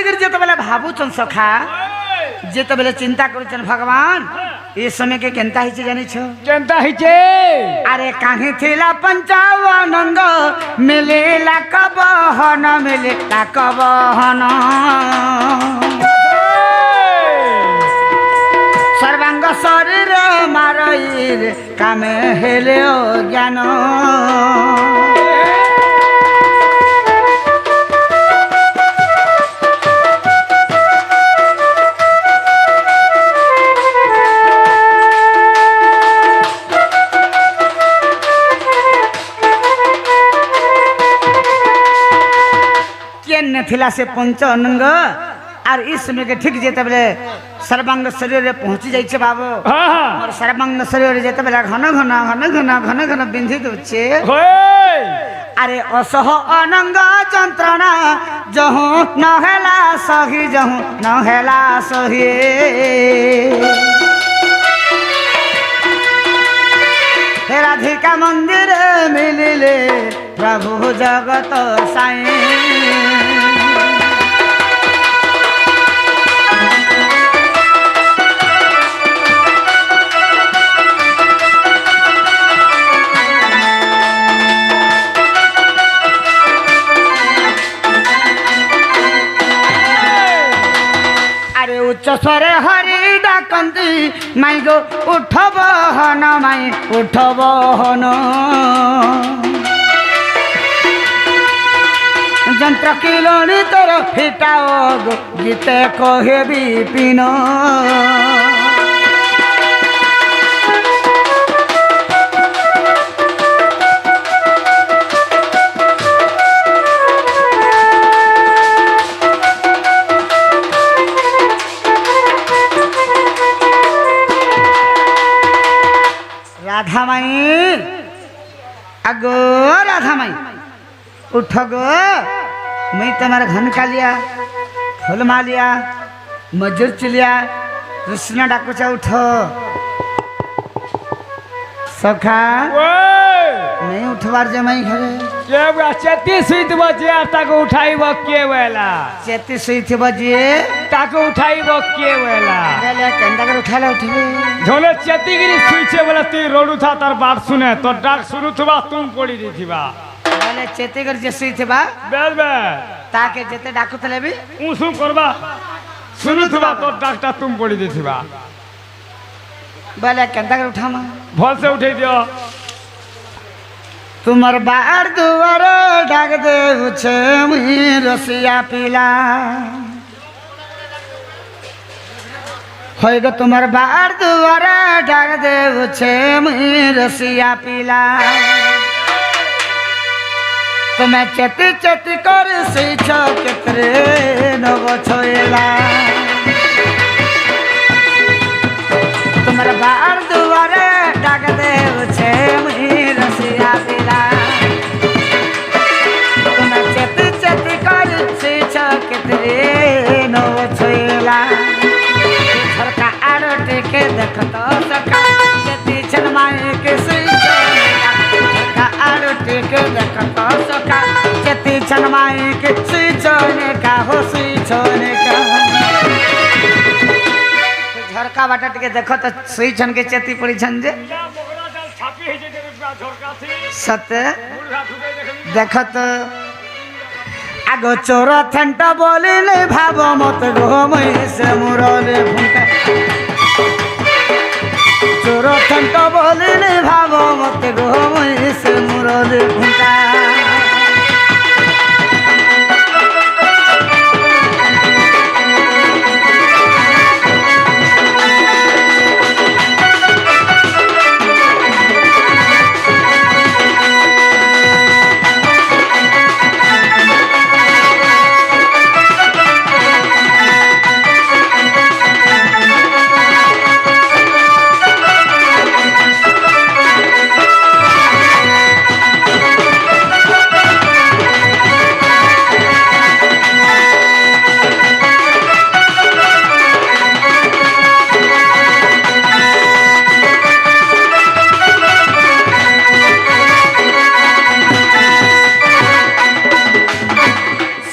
बोलिकर जे बेले भावुचन सखा जे बेले चिंता करुचन भगवान ये समय के केंता हिचे जानी छो केंता हिचे अरे काहे थिला 55 अंग मिलेला कबहन मिलेला कबहन सर्वांग शरीर मारईर कामे हेले ज्ञान थिला से पंच अंग और इस समय के ठीक जेते बेले सर्वांग शरीर पहुंची जाई छे बाबू और सर्वांग शरीर जेते बेले घन घन घन घन घन घन बिंधी दोछे अरे असह अनंग यंत्रणा जहु न हेला सही जहु न हेला सही हे राधिका मंदिर मिलिले प्रभु जगत साई उच्च स्वरे हरि डाकंती माई गो उठब हन माई उठब हन यंत्र किलोनी तोर फिटाओ गो गीते कहे विपिन राधा माई अगो राधा माई उठ गो मैं तुम्हारा घन का लिया फूल मालिया मजूर चिलिया कृष्ण डाकुचा उठ सखा नहीं उठवार जे माई घरे के चेती सुईत बजे ताको उठाइब के वेला चेती सुईत बजे ताको उठाइब के वेला गले केंदा कर उठाला उठबे झोले चेती गिरी सुईचे बोले ती रोडू था तार बात सुने तो डाक सुनु थबा तुम पड़ी दी थीबा गले चेती कर जे सुईथबा बेल बे ताके जेते डाकुतले भी उसु करबा सुनु थबा तो डाकटा तुम पड़ी दी थीबा गले केंदा कर उठामा भल से उठे दियो तुम्हार बार दुआर डाक दे छे मुई रसिया पीला होय गो तुम्हार बार दुआर डाक दे छे मुई रसिया पीला तुम्हें चेती चेती कर सीछ केतरे नव छोएला तुम्हार बार दुआर डाक दे छे मुई रसिया पीला तुम्हें चेती चेती कर सीछ केतरे नव छोएला झरका आड़ टेके देख तो सका चेती छन माए के सीछ झरका आड़ टेके देख तो सका चेती छन माए के सीछ ने का हो सीछ ने का झरका बाटा टिके देखो तो सुई छन के चेती पड़ी छन जे सत्य देख तो आगो चोर थेंट बोलिले भाव मत गो मई से मुरले फुंका चोर थेंट बोलिले भाव मत गो मई से मुरले फुंका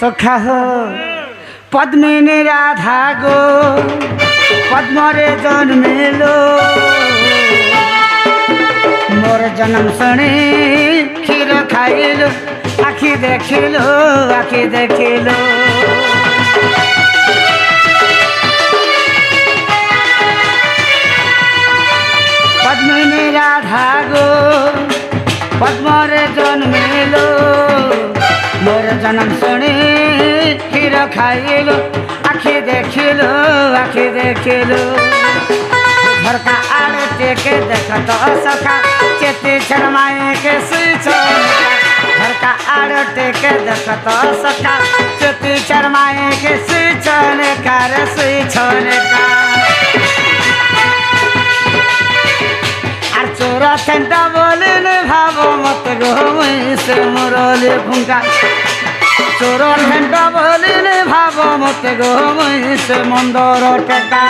सखा हो পদ্মিনী রাধা গো পদ্মরে জন্মিল মোর জন্ম শুনি ক্ষীর খাইল আখি দেখিল আখি দেখিল পদ্মিনী রাধা গো পদ্মরে জন্মিল মোর জন্ম শুনি ক্ষীর খাইল আখি দেখিল আখি দেখিল झरका आड़े टेके देखत सखा चेती शर्माए के सुई झरका आड़े टेके देखत सखा चेती शर्माए के सुई छोने का रे सुई छोने का चोरा सेंटा बोले ने भावो मत गो से मुरली भूंगा चोरा सेंटा बोले ने भावो मत गो से मंदर टेका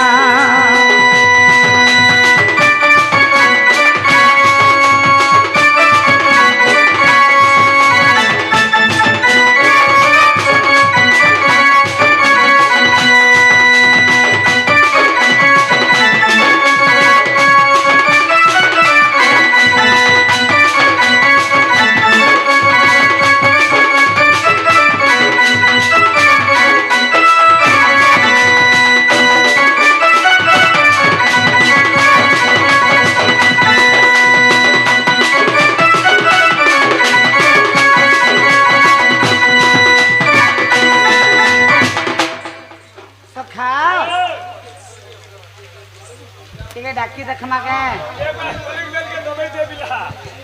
डाकी देखमा के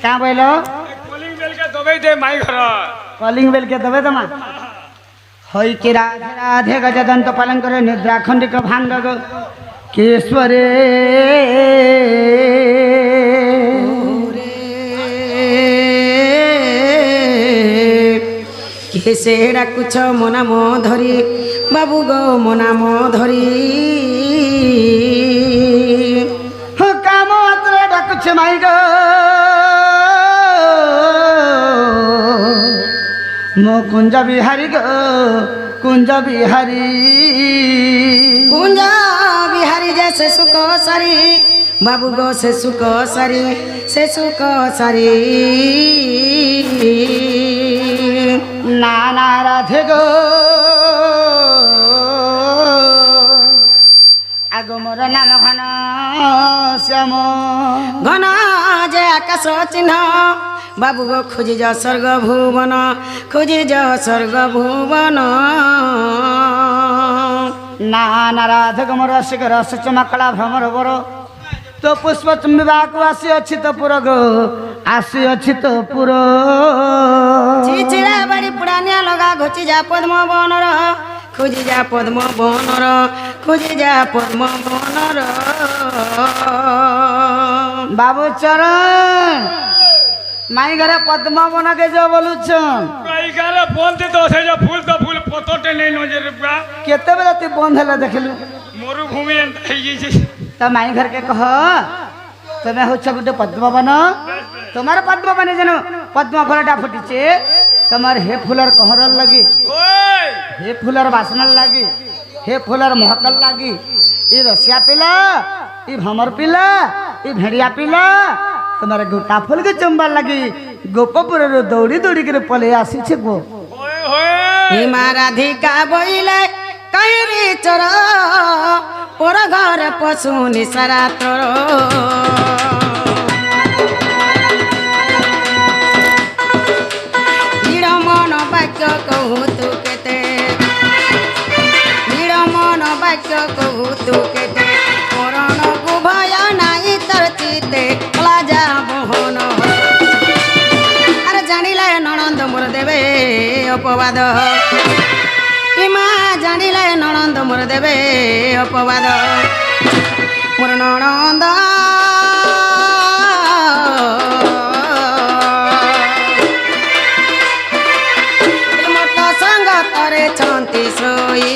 क्या बोलो कॉलिंग बेल के दबे दे माई घर कॉलिंग बेल के दबे दमा होई कि राधे राधे गजदंत पालन करे निद्रा खंडिक भांग गो केश्वरे केसे डाकुछ मो नाम धरी बाबू गो मो नाम धरी डाकुछ माई गो मो कुंज बिहारी गो कुंज बिहारी कुंज बिहारी जैसे सुख सारी बाबू गो से सुख सारी नाना राधे गो आगो मोर नाम घन श्याम घन जे आकाश चिन्ह बाबू गो खोजी जा स्वर्ग भुवन खोजी जा स्वर्ग भुवन नाना राधे गो मोर रसिक रस चमकला भ्रमर बर तो पुष्प चुम्बिबाक आसी अच्छी तो पुर गो आसी अच्छी तो पुर चिचिड़ा बाड़ी पुरानिया लगा घोची जा पद्म बनर खोजी जा पद्म बनर खोजी जा पद्म बनर बाबू चरण माई घरे पद्म बन के जो बोलु छन माई घरे बोलते तो से जो फूल पतोटे नहीं नजर बा केते बेला ती बंद हैला देखलु मरुभूमि થઈ ગઈ तो माई घर के कह तुम्हें हो गोटे पद्म बन तुम्हारे पद्म बने जन पद्म फलटा फुटी तुम्हारे हे फूलर कहर लगी हे फूलर बासन लगी हे फूलर महकल लगी ये रसिया पिला ये भमर पिला ये भेड़िया पिला तुम्हारे गोटा फूल के चुंबा लगी गोपपुर दौड़ी दौड़ी के पले आसी छे गो हे माँ राधिका बोले कहीं चोर पर घर पशु निसारा तोर नीड़ मन वाक्य कहू तू केते नीड़ मन वाक्य कहू तू केते करण को भय नाई तर चिते जा मोहन अरे जानिले ननंद मोर देवे अपवाद इमा जानिले ननंद मोर देवे अपवाद मोर ननंद मत संग तरे छंती सोई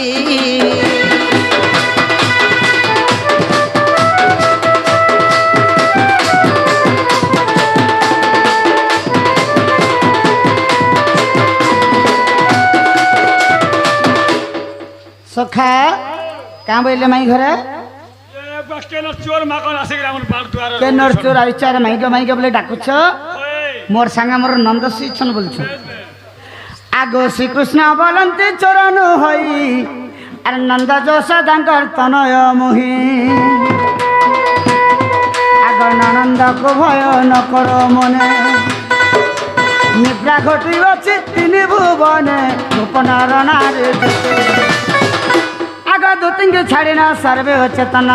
सखा कहाँ बोले माई घरे चोर माकन आसे बाड़ द्वार के नर चोर आइचार माई के बोले डाकुछ मोर सांगा मोर नंदसी छन बोलछ आगो श्रीकृष्ण बोलते चरण होई আর নন্দ যশোদাঙ্কর তনয় মোহি আগর নন্দকে ভয় নকর মনে নিদ্রা ঘটিবছে তিনি ভুবনে গোপনার নারে আগ দুতিঙ্গে ছাড়ি না সর্বে অচেতন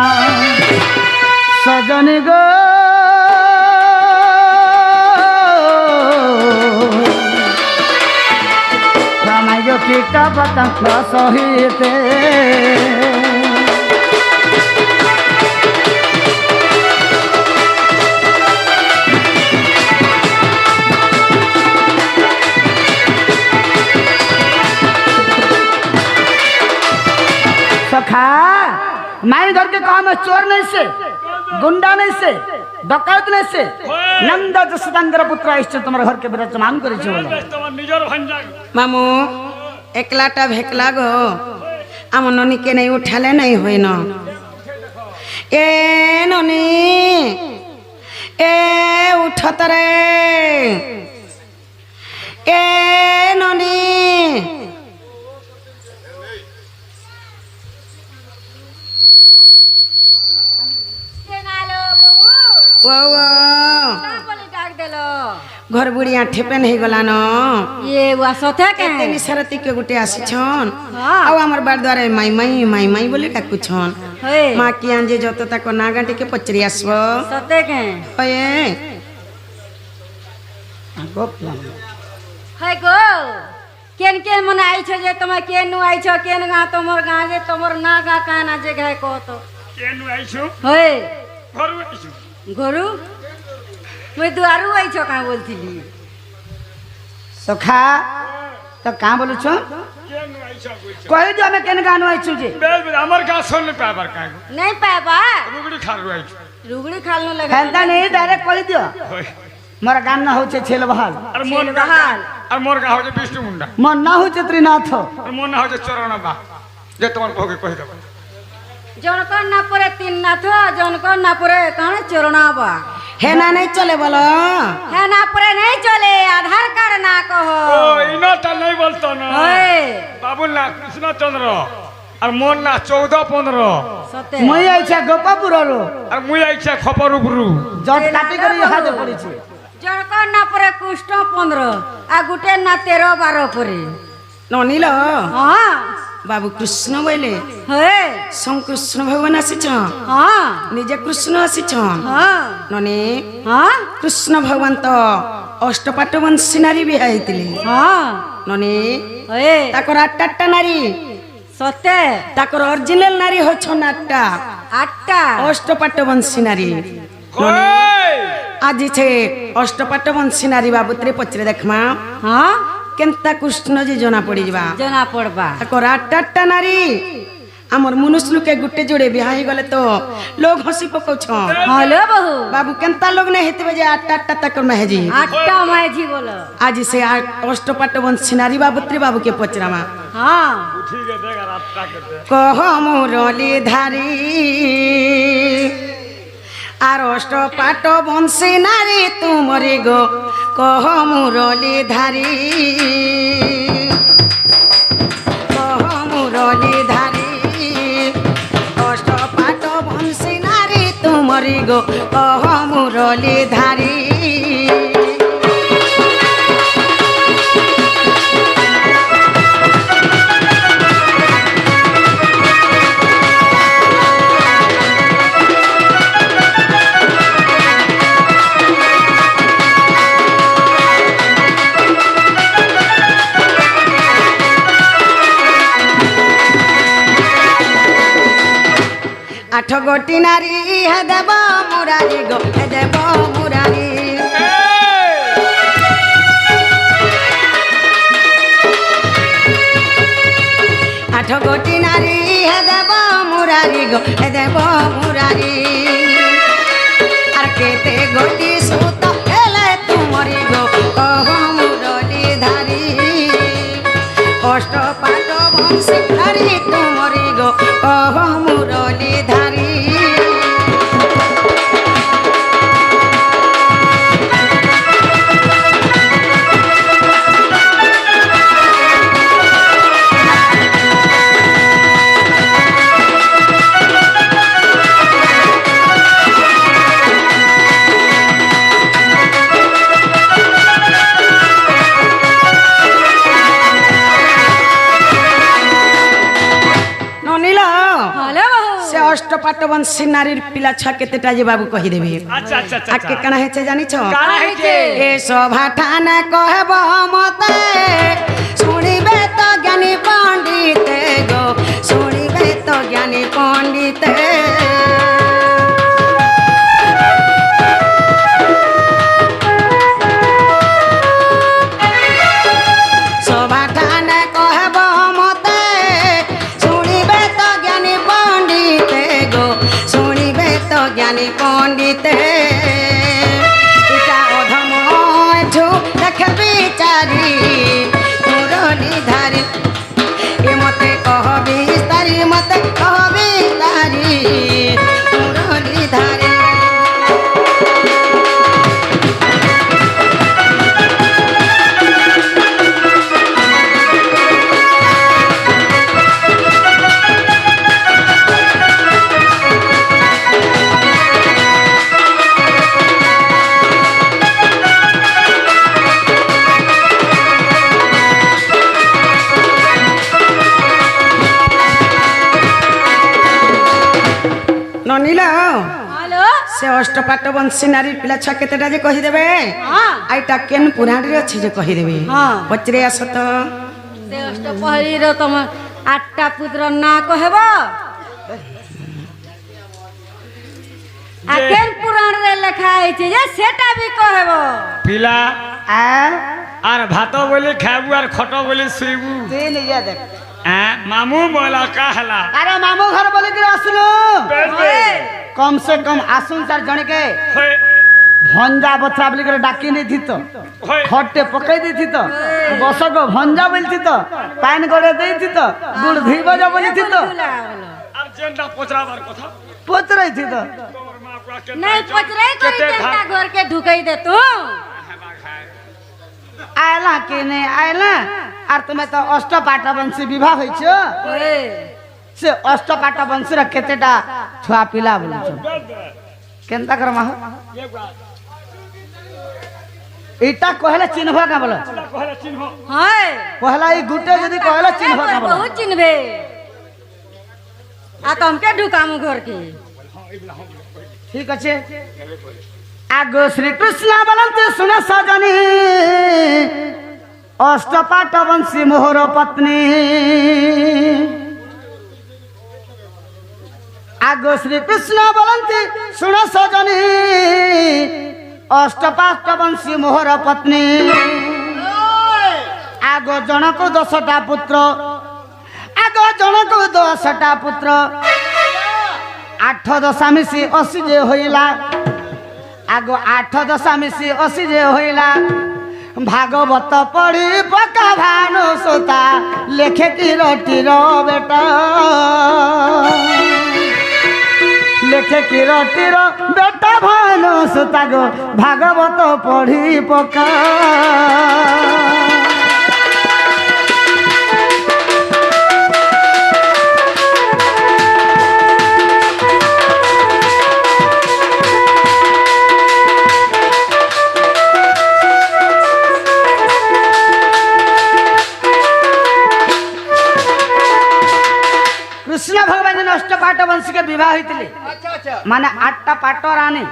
সজনী গো কীট পতঙ্গ সহিতে सखा माई घर के काम है चोर नहीं से गुंडा नहीं से डकैत नहीं से नंद जसोदांगर पुत्र आइछ तुम्हारे घर के विराजमान करे मामू एकलाटा भेकला गो आम ननी के नहीं उठाले नहीं हुई न ए ननी ए उठत रे ए ननी घर बुढ़िया ठेपेन हो गला न ये वासथे के तेनी सरती के गुटे आसी छन आउ हमर बार द्वारे माई माई माई माई बोले डाकु छन मां की आंजे जत तक नागाटी के पचरी आसबो सते के ओए हाय गो केन केन मन आई छ जे तमा केन नु आई छ केन गा तमर गा जे तमर ना गा काना जे गाय को तो केन नु आई छु होय घरु आई छु घरु मैं दुआरू आई छ का बोलथिली सखा तो कहाँ बोलू छो केन नु आई छ कह जो हमें केन गानो आई छु जे बेल हमर गा सुन ले पाबर का नहीं पाबा रुगड़ी खालु आई छु रुगड़ी खालनो लगा खेलता नहीं डायरेक्ट कह दियो होय मोर गाम ना होचे छेल बहाल और मोर बहाल और मोर गा हो जे विष्णु मुंडा मन ना होचे त्रिनाथ और मोर ना हो जे चरण बा जे तमन भोगे कहि दब जनकर ना परे तीन नाथ जनकर ना परे काने चरणा बा है ना नहीं चले बोलो है ना परे नहीं चले आधार कार्ड ना कहो ओ इनो त नहीं बोलतो न होय बाबू ना कृष्ण चंद्र और मोर ना 14 15 सते মই আইছা গোপাপুর रो और मुई आई छ खपरुपुरु जट काटी करी हाथ पड़ी छे जनकर ना परे कुष्ठ 15 आ गुटे ना 13 12 परे ननील हां बाबू कृष्ण बोले होय कृष्ण भगवान आसी छन हां निजे कृष्ण आसी छन हां ननी हां कृष्ण भगवान तो अष्टपाट वंशी नारी भी आइतिले हां ननी होय ताकर आठटा नारी सते ताकर ओरिजिनल नारी हो छन आठटा आठटा अष्टपाट वंशी नारी होय आज छे अष्टपाट वंशी नारी बाबूत्रे पचरे देखमा हां केनता कृष्ण जी जना पड़ी जबा जना पड़बा ताकर आठटा नारी हमर मनुष्य के गुटे जोड़े बिहाई गले तो लोग हंसी पकौ छ हेलो बहू बाबू केनता लोग नहीं हेते बजे आठटा तक महजी आठटा माझी बोलो आज से अष्टपाट वंशी नारी बाबूत्रे बाबू के पचरामा हां ठीक है देगा रास्ता के दे कह मुरली धारी আর অষ্টপাট বংশী নারী তুমরি গো কহ মুরলি ধারি কহ মুরলি ধারি অষ্টপাট বংশী নারী তুমরি গো কহ মুরলি ধারি आठ गोटी नारी हे देव मुरारी गो हे देव मुरारी आठ गोटी नारी हे देव मुरारी गो हे देव मुरारी आर केते गोटी सूत हेले तुमरी गो कह मुरली धारी अष्टपाट वंशी नारी तुमरी অষ্টপাট বংশী নারীর পিলা ছুয়া কেতেটা যে বাবু কহিদেবে আচ্ছা আচ্ছা আচ্ছা আজকে কানা হেছে জানিছ কানা হইছে এ সভা ঠানে কহব মতে শুনিবে তো জ্ঞানী পণ্ডিতে গো শুনিবে তো জ্ঞানী পণ্ডিতে সভা ঠানে কহব মতে শুনিবে তো জ্ঞানী পণ্ডিতে গো শুনিবে তো জ্ঞানী পণ্ডিতে ইটা অধম এঠু দেখে বিচারি মুরলি ধারি এ মতে কহ বিস্তারি মতে কহ বিস্তারি মুরলি ধারি ননিল হ্যালো সে অষ্টপাট বংশী নারীর পিলা ছুয়া কেতেটা যে কহিদেবে হ্যাঁ আইটা কেন পুরাণে আছে যে কহিদেবে হ্যাঁ। পচরে আস তো ସେ ଅଷ୍ଟପହରୀର ତମ 8ଟା ପୁତ୍ର ନାଁ କହିବ କେନ୍ ପୁରାଣରେ ଲେଖା ହେଇଛି ଯେ ସେଟା ବି କହିବ পিলা আর ভাত বলি খাইবু আর খট বলি শুইবু तीन ये देख মামু বলা কাহলা अरे मामू घर बोले कि असलू कम से कम आसुन चार जने के भंजा बथरा बोली कर डाकी नहीं थी तो खट्टे पकई दी थी तो बसक भंजा बोली थी तो पान गड़े दे थी तो गुड़ घी बजा बोली थी तो আর যেটা পচরাবার কথা पोत रही थी तो তোমার মা কাকে નહીં પચરાઈ કરી તેના ઘર કે ઢુકાઈ દે તું आयला कि नहीं आयला और तुम्हें तो अष्टपाट वंशी विवाह होई छो से अष्टपाट वंशी रा केतेटा छुआ पिला बोली छो केनता कर माहो इटा कहले चिन्हब का बोलो কহলে চিহ্ন হয় पहला ई गुटे यदि कहले चिन्हब का बोलो ବହୁତ ଚିହ୍ନବେ आ ତମକେ ଢୁକାମୁ ଘର के ठीक अच्छे आगो श्री कृष्ण बोलते सुन सजनी अष्टपाट वंशी मोहर पत्नी आगो श्री कृष्ण बोलते सुन सजनी अष्टपाट वंशी मोहर पत्नी आगो जनक 10टा पुत्र आगो जनक 10टा पुत्र 8 दशा मिशी 80 जे होइला आगो 8 दशा मिशी 80 जे होइला भागवत पढ़ी पका भानु सोता लेखे किरटीर बेटा लेखे किरटीर बेटा भानु सोता गो भागवत पढ़ी पका कृष्ण भगवान जी अष्टपाट वंश के विवाह होते माने 8टा पाट रानी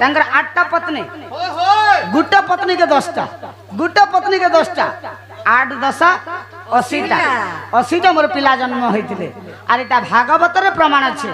तंगर 8टा पत्नी गुटे पत्नी के 10टा गुटे पत्नी के 10टा 8 10 80टा 80टा मोर पिला जन्म होते और इटा भागवत रे प्रमाण अच्छे